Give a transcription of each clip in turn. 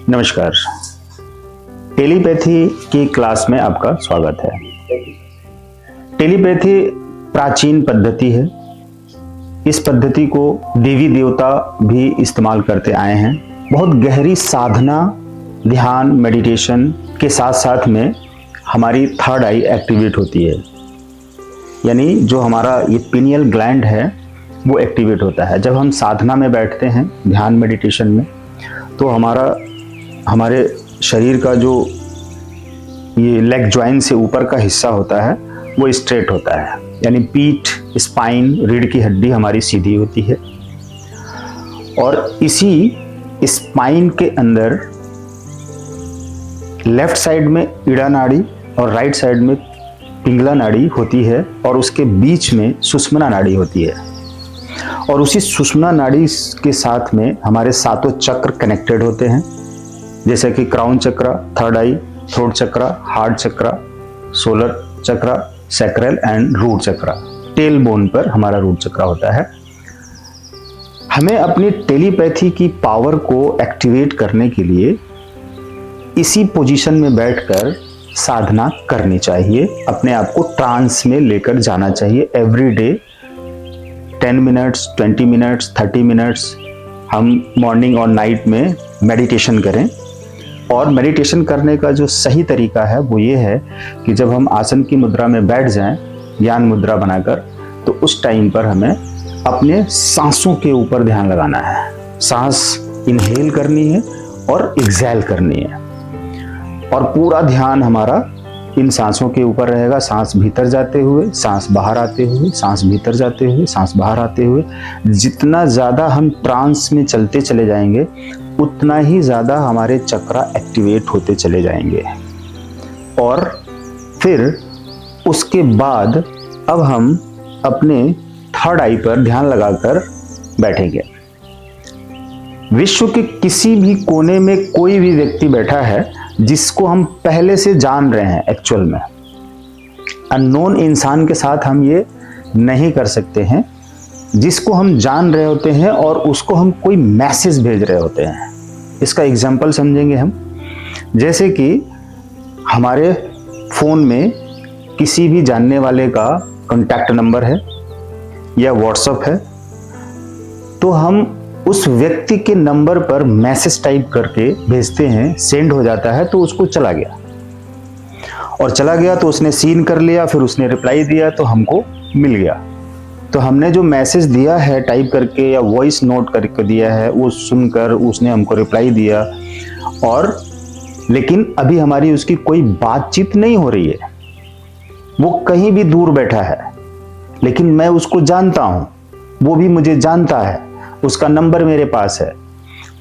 नमस्कार। टेलीपैथी की क्लास में आपका स्वागत है। टेलीपैथी प्राचीन पद्धति है। इस पद्धति को देवी देवता भी इस्तेमाल करते आए हैं। बहुत गहरी साधना, ध्यान, मेडिटेशन के साथ साथ में हमारी थर्ड आई एक्टिवेट होती है, यानी जो हमारा ये पिनियल ग्लैंड है वो एक्टिवेट होता है। जब हम साधना में बैठते हैं, ध्यान मेडिटेशन में, तो हमारे शरीर का जो ये लेग जॉइंट से ऊपर का हिस्सा होता है वो स्ट्रेट होता है, यानी पीठ, स्पाइन, रीढ़ की हड्डी हमारी सीधी होती है। और इसी स्पाइन के अंदर लेफ्ट साइड में ईड़ा नाड़ी और राइट साइड में पिंगला नाड़ी होती है, और उसके बीच में सुषुम्ना नाड़ी होती है। और उसी सुषुम्ना नाड़ी के साथ में हमारे सातों चक्र कनेक्टेड होते हैं, जैसे कि क्राउन चक्र, थर्ड आई, थ्रोट चक्र, हार्ट चक्र, सोलर चक्र, सैक्रल एंड रूट चक्र। टेल बोन पर हमारा रूट चक्र होता है। हमें अपनी टेलीपैथी की पावर को एक्टिवेट करने के लिए इसी पोजीशन में बैठकर साधना करनी चाहिए। अपने आप को ट्रांस में लेकर जाना चाहिए। Every day 10 minutes, 20 minutes, 30 minutes हम मॉर्निंग और नाइट में मेडिटेशन करें। और मेडिटेशन करने का जो सही तरीका है वो ये है कि जब हम आसन की मुद्रा में बैठ जाएं, ज्ञान मुद्रा बनाकर, तो उस टाइम पर हमें अपने सांसों के ऊपर ध्यान लगाना है। सांस इनहेल करनी है और एक्सहेल करनी है, और पूरा ध्यान हमारा इन सांसों के ऊपर रहेगा। सांस भीतर जाते हुए, सांस बाहर आते हुए, सांस भीतर जाते हुए, सांस बाहर आते हुए। जितना ज़्यादा हम ट्रांस में चलते चले जाएंगे उतना ही ज़्यादा हमारे चक्र एक्टिवेट होते चले जाएंगे। और फिर उसके बाद अब हम अपने थर्ड आई पर ध्यान लगाकर बैठेंगे। विश्व के किसी भी कोने में कोई भी व्यक्ति बैठा है जिसको हम पहले से जान रहे हैं, एक्चुअल में अननोन इंसान के साथ हम ये नहीं कर सकते हैं, जिसको हम जान रहे होते हैं और उसको हम कोई मैसेज भेज रहे होते हैं। इसका एग्जाम्पल समझेंगे हम। जैसे कि हमारे फ़ोन में किसी भी जानने वाले का कॉन्टैक्ट नंबर है या व्हाट्सएप है, तो हम उस व्यक्ति के नंबर पर मैसेज टाइप करके भेजते हैं, सेंड हो जाता है, तो उसको चला गया, और चला गया तो उसने सीन कर लिया, फिर उसने रिप्लाई दिया तो हमको मिल गया। तो हमने जो मैसेज दिया है टाइप करके या वॉइस नोट करके दिया है, वो सुनकर उसने हमको रिप्लाई दिया, और लेकिन अभी हमारी उसकी कोई बातचीत नहीं हो रही है। वो कहीं भी दूर बैठा है, लेकिन मैं उसको जानता हूँ, वो भी मुझे जानता है, उसका नंबर मेरे पास है,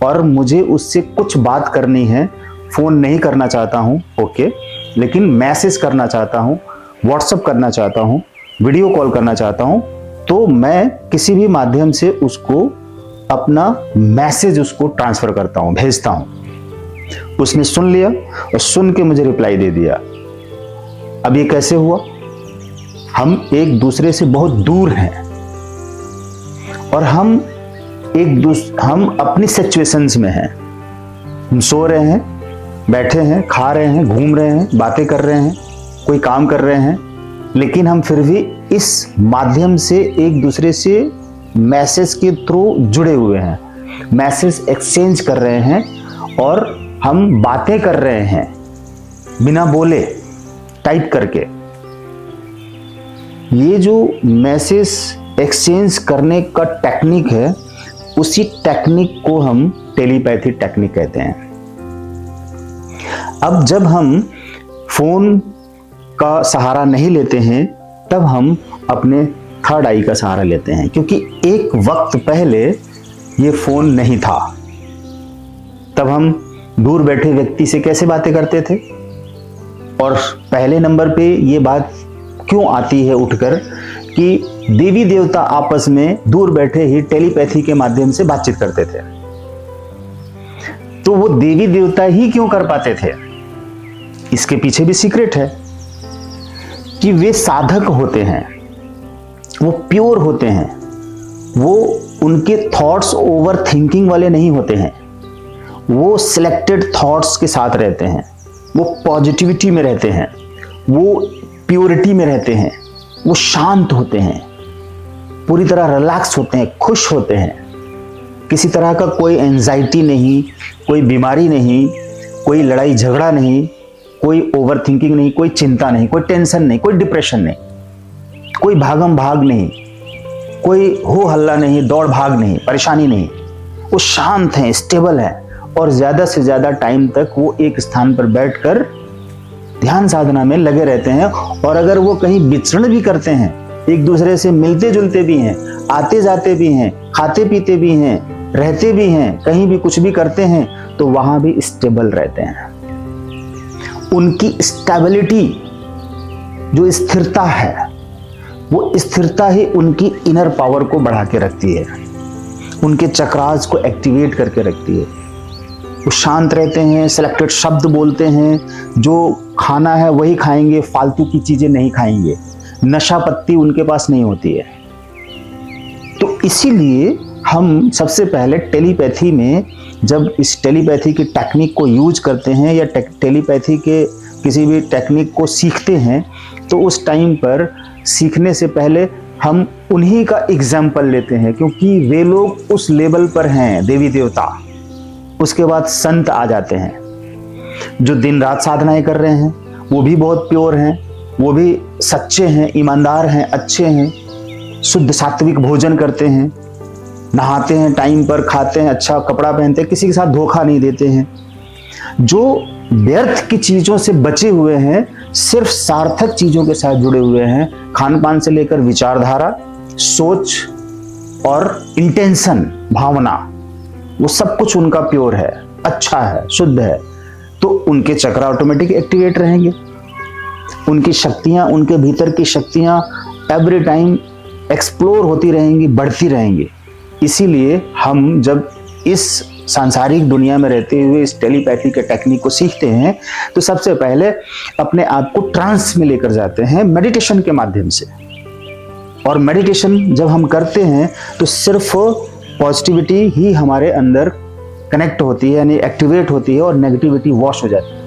और मुझे उससे कुछ बात करनी है। फ़ोन नहीं करना चाहता हूँ, ओके, लेकिन मैसेज करना चाहता हूँ, व्हाट्सएप करना चाहता हूँ, वीडियो कॉल करना चाहता हूँ, तो मैं किसी भी माध्यम से उसको अपना मैसेज उसको ट्रांसफ़र करता हूँ, भेजता हूँ। उसने सुन लिया और सुन के मुझे रिप्लाई दे दिया। अब ये कैसे हुआ? हम एक दूसरे से बहुत दूर हैं, और हम अपनी सिचुएशंस में हैं। हम सो रहे हैं, बैठे हैं, खा रहे हैं, घूम रहे हैं, बातें कर रहे हैं, कोई काम कर रहे हैं, लेकिन हम फिर भी इस माध्यम से एक दूसरे से मैसेज के थ्रू जुड़े हुए हैं, मैसेज एक्सचेंज कर रहे हैं, और हम बातें कर रहे हैं बिना बोले, टाइप करके। ये जो मैसेज एक्सचेंज करने का टेक्निक है, उसी टेक्निक को हम टेलीपैथी टेक्निक कहते हैं। अब जब हम फोन का सहारा नहीं लेते हैं, तब हम अपने थर्ड आई का सहारा लेते हैं, क्योंकि एक वक्त पहले ये फोन नहीं था। तब हम दूर बैठे व्यक्ति से कैसे बातें करते थे, और पहले नंबर पे ये बात क्यों आती है उठकर कि देवी देवता आपस में दूर बैठे ही टेलीपैथी के माध्यम से बातचीत करते थे। तो वो देवी देवता ही क्यों कर पाते थे? इसके पीछे भी सीक्रेट है कि वे साधक होते हैं, वो प्योर होते हैं, वो उनके थॉट्स ओवर थिंकिंग वाले नहीं होते हैं। वो सिलेक्टेड थॉट्स के साथ रहते हैं, वो पॉजिटिविटी में रहते हैं, वो प्योरिटी में रहते हैं, वो शांत होते हैं, पूरी तरह रिलैक्स होते हैं, खुश होते हैं। किसी तरह का कोई एंजाइटी नहीं, कोई बीमारी नहीं, कोई लड़ाई झगड़ा नहीं, कोई ओवर थिंकिंग नहीं, कोई चिंता नहीं, कोई टेंशन नहीं, कोई डिप्रेशन नहीं, कोई भागम भाग नहीं, कोई हो हल्ला नहीं, दौड़ भाग नहीं, परेशानी नहीं। वो शांत हैं, स्टेबल हैं और ज़्यादा से ज़्यादा टाइम तक वो एक स्थान पर बैठकर ध्यान साधना में लगे रहते हैं। और अगर वो कहीं विचरण भी करते हैं, एक दूसरे से मिलते जुलते भी हैं, आते जाते भी हैं, खाते पीते भी हैं, रहते भी हैं, कहीं भी कुछ भी करते हैं, तो वहां भी स्टेबल रहते हैं। उनकी स्टेबिलिटी, जो स्थिरता है, वो स्थिरता ही उनकी इनर पावर को बढ़ा के रखती है, उनके चक्रास को एक्टिवेट करके रखती है। वो शांत रहते हैं, सिलेक्टेड शब्द बोलते हैं, जो खाना है वही खाएंगे, फालतू की चीजें नहीं खाएंगे, नशा पत्ती उनके पास नहीं होती है। तो इसीलिए हम सबसे पहले टेलीपैथी में जब इस टेलीपैथी की टेक्निक को यूज करते हैं या टेलीपैथी के किसी भी टेक्निक को सीखते हैं, तो उस टाइम पर सीखने से पहले हम उन्हीं का एग्जाम्पल लेते हैं, क्योंकि वे लोग उस लेवल पर हैं, देवी देवता। उसके बाद संत आ जाते हैं जो दिन रात साधनाएं कर रहे हैं, वो भी बहुत प्योर हैं, वो भी सच्चे हैं, ईमानदार हैं, अच्छे हैं, शुद्ध सात्विक भोजन करते हैं, नहाते हैं टाइम पर, खाते हैं, अच्छा कपड़ा पहनते हैं, किसी के साथ धोखा नहीं देते हैं। जो व्यर्थ की चीजों से बचे हुए हैं, सिर्फ सार्थक चीजों के साथ जुड़े हुए हैं, खान पान से लेकर विचारधारा, सोच और इंटेंशन, भावना, वो सब कुछ उनका प्योर है, अच्छा है, शुद्ध है, तो उनके चक्र ऑटोमेटिक एक्टिवेट रहेंगे। उनकी शक्तियां, उनके भीतर की शक्तियां एवरी टाइम एक्सप्लोर होती रहेंगी, बढ़ती रहेंगी। इसीलिए हम जब इस सांसारिक दुनिया में रहते हुए इस टेलीपैथी के टेक्निक को सीखते हैं, तो सबसे पहले अपने आप को ट्रांस में लेकर जाते हैं मेडिटेशन के माध्यम से। और मेडिटेशन जब हम करते हैं तो सिर्फ पॉजिटिविटी ही हमारे अंदर कनेक्ट होती है, यानी एक्टिवेट होती है, और नेगेटिविटी वॉश हो जाती है।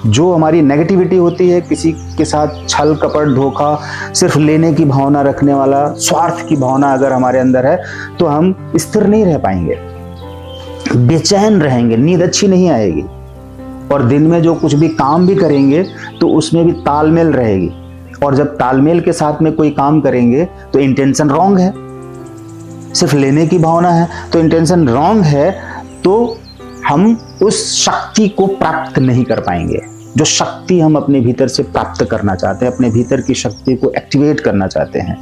जो हमारी नेगेटिविटी होती है, किसी के साथ छल कपट धोखा, सिर्फ लेने की भावना रखने वाला, स्वार्थ की भावना अगर हमारे अंदर है, तो हम स्थिर नहीं रह पाएंगे, बेचैन रहेंगे, नींद अच्छी नहीं आएगी, और दिन में जो कुछ भी काम भी करेंगे तो उसमें भी तालमेल रहेगी। और जब तालमेल के साथ में कोई काम करेंगे तो इंटेंशन रॉन्ग है, सिर्फ लेने की भावना है तो इंटेंशन रॉन्ग है, तो हम उस शक्ति को प्राप्त नहीं कर पाएंगे। जो शक्ति हम अपने भीतर से प्राप्त करना चाहते हैं, अपने भीतर की शक्ति को एक्टिवेट करना चाहते हैं,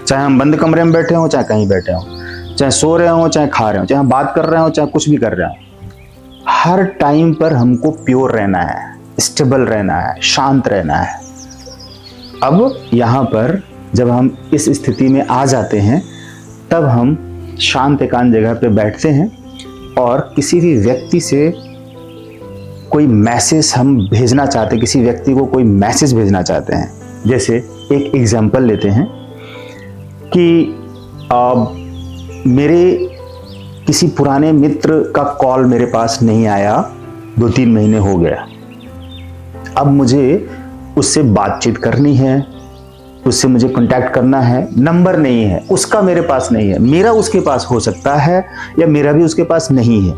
चाहे हम बंद कमरे में बैठे हों, चाहे कहीं बैठे हों, चाहे सो रहे हों, चाहे खा रहे हों, चाहे हम बात कर रहे हों, चाहे कुछ भी कर रहे हों, हर टाइम पर हमको प्योर रहना है, स्टेबल रहना है, शांत रहना है। अब यहाँ पर जब हम इस स्थिति में आ जाते हैं, तब हम शांत एकांत जगह पे बैठते हैं और किसी भी व्यक्ति से कोई मैसेज हम भेजना चाहते हैं, किसी व्यक्ति को कोई मैसेज भेजना चाहते हैं। जैसे एक एग्जांपल लेते हैं कि मेरे किसी पुराने मित्र का कॉल मेरे पास नहीं आया, 2-3 महीने हो गया। अब मुझे उससे बातचीत करनी है, उससे मुझे कांटेक्ट करना है, नंबर नहीं है, उसका मेरे पास नहीं है, मेरा उसके पास हो सकता है या मेरा भी उसके पास नहीं है,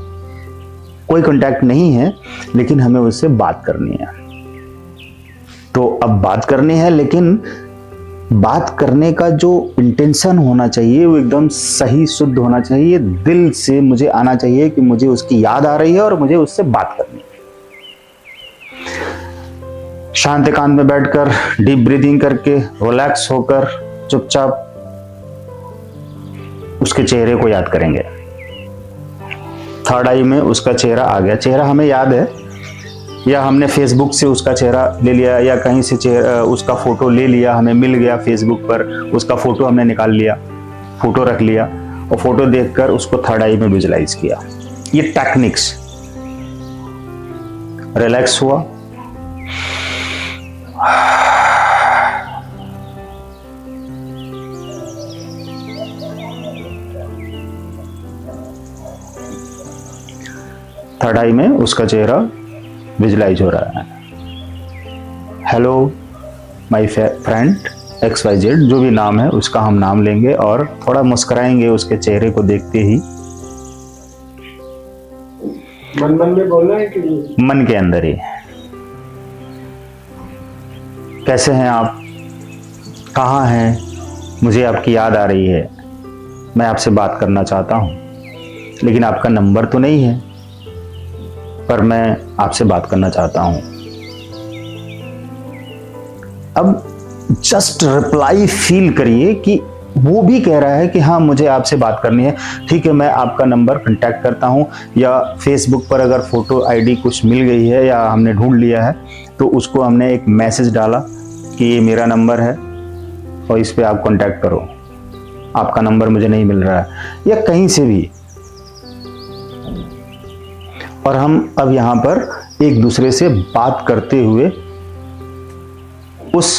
कोई कांटेक्ट नहीं है, लेकिन हमें उससे बात करनी है। तो अब बात करनी है, लेकिन बात करने का जो इंटेंशन होना चाहिए वो एकदम सही शुद्ध होना चाहिए, दिल से मुझे आना चाहिए कि मुझे उसकी याद आ रही है और मुझे उससे बात करनी है। शांत एकांत में बैठकर डीप ब्रीदिंग करके रिलैक्स होकर चुपचाप उसके चेहरे को याद करेंगे। थर्ड आई में उसका चेहरा आ गया, चेहरा हमें याद है, या हमने फेसबुक से उसका चेहरा ले लिया, या कहीं से चेहरा उसका फोटो ले लिया, हमें मिल गया फेसबुक पर, उसका फोटो हमने निकाल लिया, फोटो रख लिया और फोटो देखकर उसको थर्ड आई में विजुलाइज किया। ये टेक्निक्स, रिलैक्स हुआ, थर्ड आई में उसका चेहरा विजुलाइज हो रहा है। हेलो माय फ्रेंड XYZ, जो भी नाम है उसका हम नाम लेंगे और थोड़ा मुस्कुराएंगे उसके चेहरे को देखते ही। मन में बोलना है कि मन के अंदर ही। कैसे हैं आप, कहाँ हैं, मुझे आपकी याद आ रही है, मैं आपसे बात करना चाहता हूँ, लेकिन आपका नंबर तो नहीं है, पर मैं आपसे बात करना चाहता हूँ। अब जस्ट रिप्लाई फील करिए कि वो भी कह रहा है कि हाँ मुझे आपसे बात करनी है। ठीक है, मैं आपका नंबर कांटेक्ट करता हूँ, या फेसबुक पर अगर फोटो आईडी कुछ मिल गई है या हमने ढूंढ लिया है तो उसको हमने एक मैसेज डाला कि ये मेरा नंबर है और इस पे आप कांटेक्ट करो, आपका नंबर मुझे नहीं मिल रहा है, या कहीं से भी। और हम अब यहाँ पर एक दूसरे से बात करते हुए उस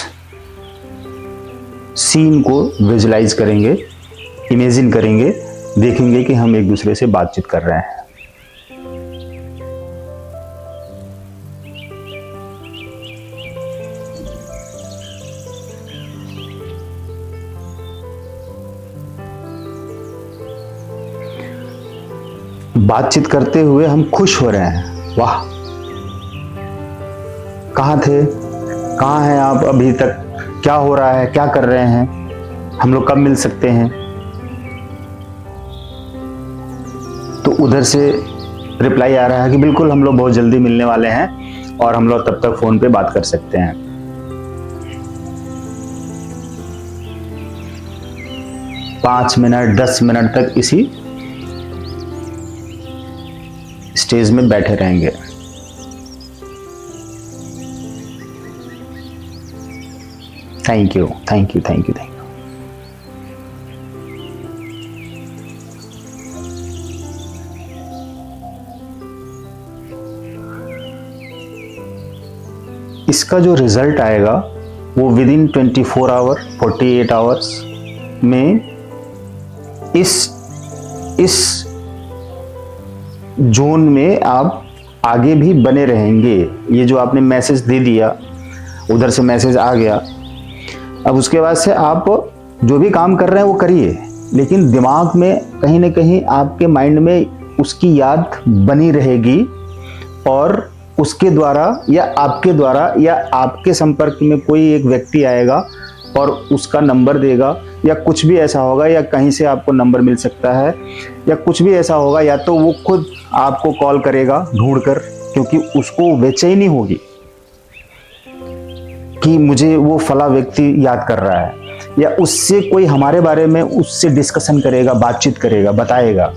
सीन को विजुलाइज करेंगे, इमेजिन करेंगे, देखेंगे कि हम एक दूसरे से बातचीत कर रहे हैं। बातचीत करते हुए हम खुश हो रहे हैं। वाह, कहाँ थे, कहाँ हैं आप अभी तक, क्या हो रहा है, क्या कर रहे हैं, हम लोग कब मिल सकते हैं। तो उधर से रिप्लाई आ रहा है कि बिल्कुल हम लोग बहुत जल्दी मिलने वाले हैं और हम लोग तब तक फोन पे बात कर सकते हैं। पाँच मिनट 10 मिनट तक इसी स्टेज में बैठे रहेंगे। Thank you, thank you, thank you, thank you. इसका जो रिजल्ट आएगा वो विद इन 24 आवर 48 आवर्स में इस जोन में आप आगे भी बने रहेंगे। ये जो आपने मैसेज दे दिया, उधर से मैसेज आ गया, अब उसके बाद से आप जो भी काम कर रहे हैं वो करिए, लेकिन दिमाग में कहीं ना कहीं आपके माइंड में उसकी याद बनी रहेगी और उसके द्वारा या आपके संपर्क में कोई एक व्यक्ति आएगा और उसका नंबर देगा, या कुछ भी ऐसा होगा, या कहीं से आपको नंबर मिल सकता है, या कुछ भी ऐसा होगा, या तो वो खुद आपको कॉल करेगा ढूंढकर, क्योंकि उसको बेचैनी होगी कि मुझे वो फला व्यक्ति याद कर रहा है, या उससे कोई हमारे बारे में उससे डिस्कशन करेगा, बातचीत करेगा, बताएगा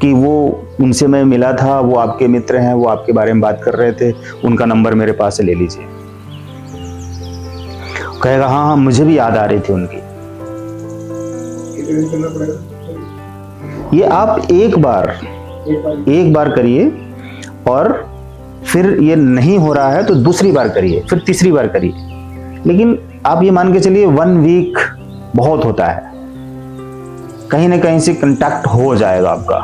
कि वो उनसे मैं मिला था, वो आपके मित्र हैं, वो आपके बारे में बात कर रहे थे, उनका नंबर मेरे पास से ले लीजिए। कहेगा हाँ हाँ मुझे भी याद आ रही थी उनकी। ये आप एक बार करिए, और फिर ये नहीं हो रहा है तो दूसरी बार करिए, फिर तीसरी बार करिए, लेकिन आप ये मान के चलिए 1 वीक बहुत होता है, कहीं ना कहीं से कांटेक्ट हो जाएगा आपका।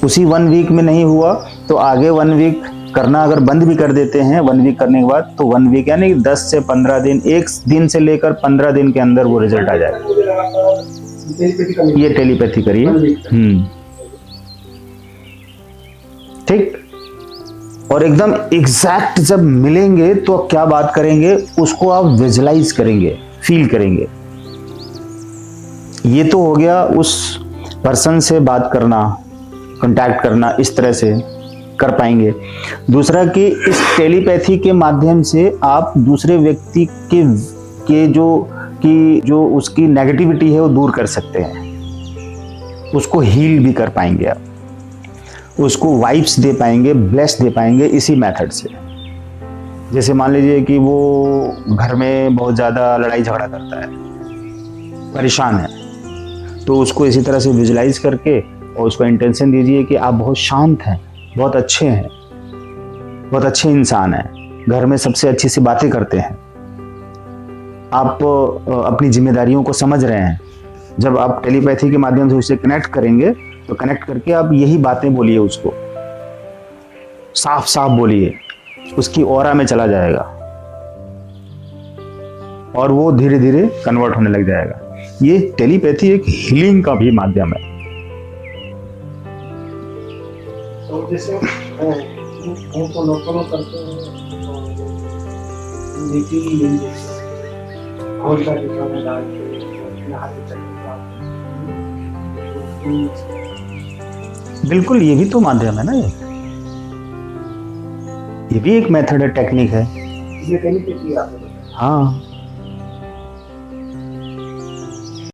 उसी 1 वीक में नहीं हुआ तो आगे 1 वीक करना अगर बंद भी कर देते हैं 1 वीक करने के बाद, तो 1 वीक यानी 10 से 15 दिन, एक दिन से लेकर 15 दिन के अंदर वो रिजल्ट आ जाएगा। ये टेलीपैथी करिए। ठीक, और एकदम एग्जैक्ट जब मिलेंगे तो क्या बात करेंगे उसको आप विजुलाइज करेंगे, फील करेंगे। ये तो हो गया उस पर्सन से बात करना, कांटेक्ट करना, इस तरह से कर पाएंगे। दूसरा कि इस टेलीपैथी के माध्यम से आप दूसरे व्यक्ति के जो उसकी नेगेटिविटी है वो दूर कर सकते हैं, उसको हील भी कर पाएंगे, आप उसको वाइब्स दे पाएंगे, ब्लेस दे पाएंगे इसी मेथड से। जैसे मान लीजिए कि वो घर में बहुत ज़्यादा लड़ाई झगड़ा करता है, परेशान है, तो उसको इसी तरह से विजुलाइज करके और उसको इंटेंशन दीजिए कि आप बहुत शांत हैं, बहुत अच्छे हैं, बहुत अच्छे इंसान हैं, घर में सबसे अच्छी सी बातें करते हैं, आप अपनी जिम्मेदारियों को समझ रहे हैं। जब आप टेलीपैथी के माध्यम से उससे कनेक्ट करेंगे तो कनेक्ट करके आप यही बातें बोलिए उसको साफ साफ बोलिए, उसकी ऑरा में चला जाएगा और वो धीरे धीरे कन्वर्ट होने लग जाएगा। ये टेलीपैथी एक हीलिंग का भी माध्यम है। तो जैसे वो तो लोग करते हैं नीति और का दिखाना डाल के अपने हाथ चलता। बिल्कुल, ये भी तो माध्यम है ना, ये भी एक मेथड है, टेक्निक है। ये टेलीपैथी आपने बताया। हाँ,